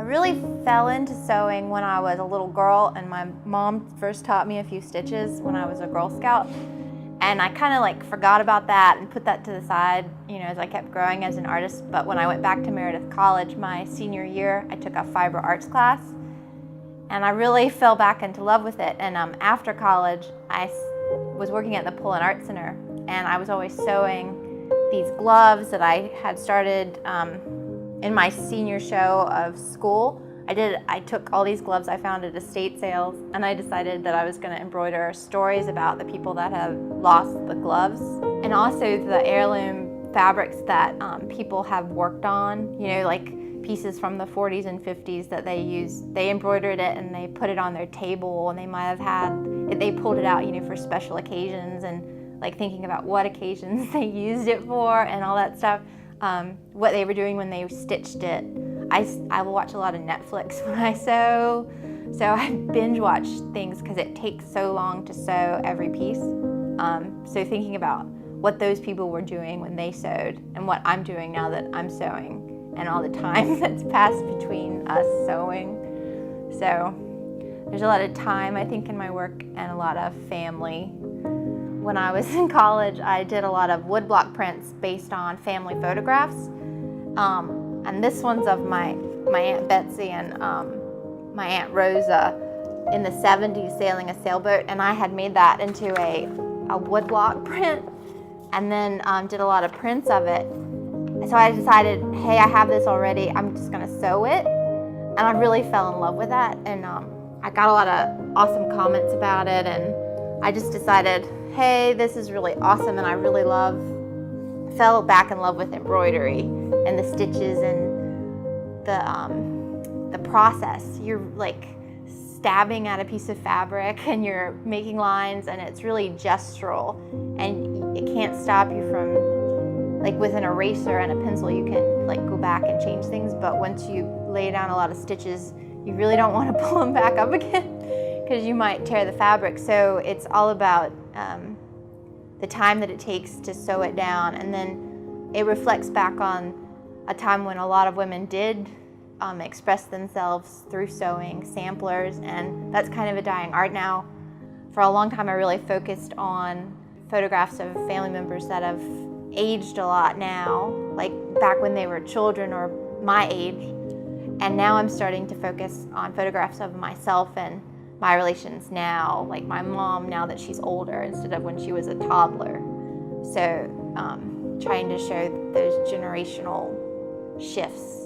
really fell into sewing when I was a little girl, and my mom first taught me a few stitches when I was a Girl Scout. And I kind of like forgot about that and put that to the side, as I kept growing as an artist. But when I went back to Meredith College my senior year, I took a fiber arts class, and I really fell back into love with it. And after college, I was working at the Pullman Art Center, and I was always sewing these gloves that I had started in my senior show of school. I took all these gloves I found at estate sales, and I decided that I was going to embroider stories about the people that have lost the gloves, and also the heirloom fabrics that people have worked on, like pieces from the 40s and 50s that they used. They embroidered it and they put it on their table, and they might have they pulled it out, for special occasions, and like thinking about what occasions they used it for and all that stuff, what they were doing when they stitched it. I will watch a lot of Netflix when I sew, so I binge watch things because it takes so long to sew every piece. So thinking about what those people were doing when they sewed and what I'm doing now that I'm sewing, and all the time that's passed between us sewing. So there's a lot of time, I think, in my work, and a lot of family. When I was in college, I did a lot of woodblock prints based on family photographs. And this one's of my Aunt Betsy and my Aunt Rosa in the 70s sailing a sailboat, and I had made that into a woodblock print, and then did a lot of prints of it. So I decided, hey, I have this already, I'm just gonna sew it, and I really fell in love with that, and I got a lot of awesome comments about it, and I just decided, hey, this is really awesome, and I really fell back in love with embroidery and the stitches and the process. You're like stabbing at a piece of fabric and you're making lines, and it's really gestural, and it can't stop you from, like with an eraser and a pencil, you can like go back and change things, but once you lay down a lot of stitches, you really don't want to pull them back up again because you might tear the fabric. So it's all about the time that it takes to sew it down, and then it reflects back on a time when a lot of women did express themselves through sewing, samplers, and that's kind of a dying art now. For a long time I really focused on photographs of family members that have aged a lot now, like back when they were children or my age, and now I'm starting to focus on photographs of myself and my relations now, like my mom now that she's older instead of when she was a toddler. So trying to show those generational shifts.